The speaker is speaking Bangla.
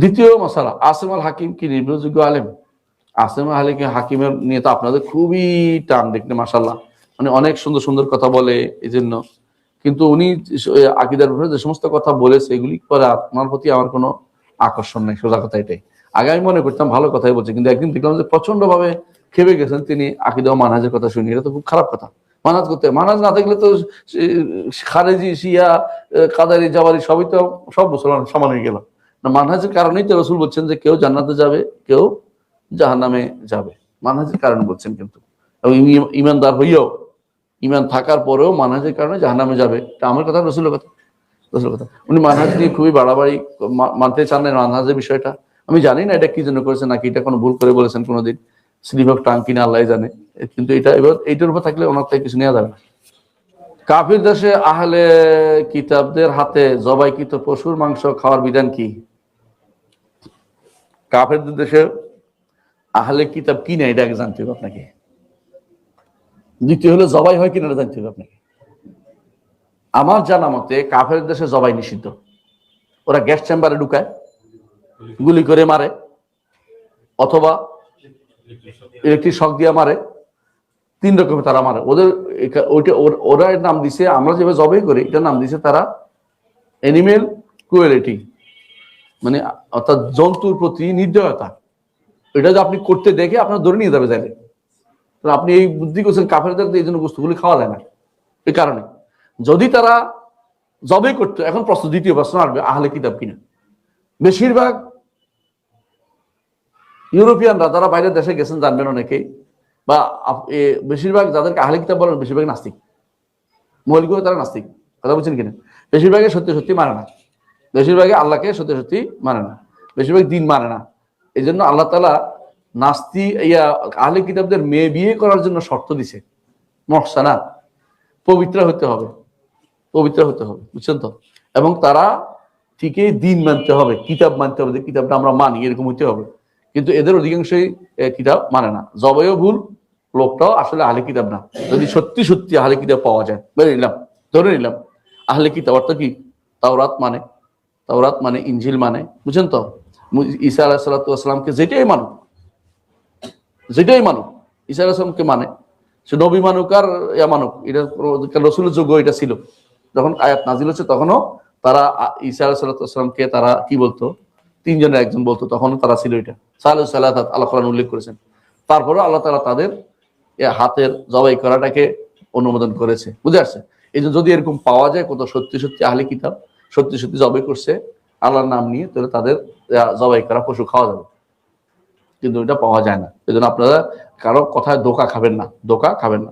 দ্বিতীয় মশালা, আসিম আল হাকিম কি নির্ভরযোগ্য আলেম? আসিম আল হাকিমের নিয়ে তো আপনাদের খুবই টান দেখতে, মাশাল্লাহ, মানে অনেক সুন্দর সুন্দর কথা বলে এই জন্য, কিন্তু উনি আকিদার ব্যাপারে যে সমস্ত কথা বলেছে এগুলি পরে আপনার প্রতি আমার কোনো আকর্ষণ নেই, সোজা কথা এটাই। আগে আমি মনে করতাম ভালো কথাই বলছে, কিন্তু একদিন দেখলাম যে প্রচন্ড ভাবে খেপে গেছেন তিনি আকিদা ও মানহাজের কথা শুনি। এটা তো খুব খারাপ কথা। মানহাজ করতে, মানহাজ না থাকলে তো খারেজি, শিয়া, কাদারি, জাবারি সবই তো সব মুসলমান সমান হয়ে গেল না। মানহাজের কারণেই তো রসুল বলছেন যে কেউ জান্নাতে যাবে, কেউ জাহান্নামে যাবে, মানহাজের কারণে বলছেন। কিন্তু এবং ইমানদার হইয়াও, ইমান থাকার পরেও মানহাজের কারণে জাহান্নামে যাবে, এটা আমার কথা, রসুলের কথা, রসুলের কথা। উনি মানহাজ নিয়ে খুবই বাড়াবাড়ি মানতে চান না মানহাজের বিষয়টা। আমি জানি না এটা কি জন্য করেছেন, নাকি এটা কোনো ভুল করে বলেছেন কোনোদিন, স্লিপ অফ টাং কিনা আল্লাহ জানে। কিন্তু এটা এবার এইটার উপর থাকলে ওনার থেকে কিছু নেওয়া যাবে না। কাফির দেশে আহলে কিতাবদের হাতে জবাইকৃত পশুর মাংস খাওয়ার বিধান কি? কাফিরদের দেশে আহলে কিতাব কিনে এটা আগে জানতে হবে আপনাকে। দ্বিতীয় হলো জবাই হয় কিনা জানতে হবে আপনাকে। আমার জানা মতে কাফের দেশে জবাই নিষিদ্ধ। ওরা গ্যাস চেম্বারে ঢুকায়, গুলি করে মারে, অথবা ইলেকট্রিক শক দিয়ে মারে, 3 রকমের তারা মারে। ওদের ওইটা ওরা এর নাম দিছে, আমরা যেভাবে জবাই করি এটার নাম দিছে তারা অ্যানিমেল ক্রুয়েলিটি, মানে অর্থাৎ জন্তুর প্রতি নির্দয়তা। এটা যে আপনি করতে দেখে আপনার ধরে নিয়ে যাবে চাইলে। আপনি এই বুদ্ধি করছেন কাফেরদের এই জন্য বস্তুগুলি খাওয়া যায় না, এই কারণে। যদি তারা জবাই করতো, এখন প্রশ্ন, দ্বিতীয় প্রশ্ন আসবে আহলে কিতাব কিনা। বেশিরভাগ ইউরোপিয়ানরা যারা বাইরের দেশে গেছেন জানবেন অনেকেই, বা বেশিরভাগ যাদেরকে আহলে কিতাব বলেন বেশিরভাগ নাস্তিক, মৌলিকভাবে তারা নাস্তিক। কথা বলছেন কিনা? বেশিরভাগে সত্যি সত্যি মানে না, বেশিরভাগে আল্লাহকে সত্যি সত্যি মানে না, বেশিরভাগ দিন মানে না। এই জন্য আল্লাহ তাআলা নাস্তি আহলে কিতাবদের মেয়ে বিয়ে করার জন্য শর্ত দিছে, মুহসানাত, পবিত্র হতে হবে, পবিত্র হতে হবে, বুঝছেন তো? এবং তারা ঠিকই দিন মানতে হবে, কিতাব মানতে হবে, যে কিতাবটা আমরা মানি এরকম হইতে হবে। কিন্তু এদের অধিকাংশই কিতাব মানে না। জবাইও ভুল, লোকটাও আসলে আহলে কিতাব না। যদি সত্যি সত্যি আহলে কিতাব পাওয়া যায়, ধরে নিলাম আহলে কিতাব অর্থ কি? তাওরাত মানে, তাওরাত মানে ইনজিল মানে, বুঝছেন তো? ঈসা আলাইহিস সালাতু ওয়াস সালামকে যেটাই মানুক, যেটাই মানুক, ঈসা আলাইহিস সালামকে মানে, সে নবী মানুক আর মানুক, এটা রসুলের যোগ্য এটা ছিল। যখন আয়াত নাজিল হচ্ছে তখনও তারা ঈসা আলাইহিস সালাতু ওয়াস সালামকে তারা কি বলতো? 3 জনের একজন বলতো, তখনও তারা ছিল এটা। সালাতু সালাতাত আল্লাহ কোরআন উল্লেখ করেছেন। তারপরেও আল্লাহ তাআলা তাদের হাতের জবাই করাটাকে অনুমোদন করেছে, বুঝে আসছে? এই যে যদি এরকম পাওয়া যায় কত সত্যি সত্যি আহলে কিতাব সত্যি সত্যি জবাই করছে আল্লাহর নাম নিয়ে, তাহলে তাদের জবাই করা পশু খাওয়া যাবে। কিন্তু এটা পাওয়া যায় না। এই জন্য আপনারা কারো কথায় ধোঁকা খাবেন না, ধোঁকা খাবেন না।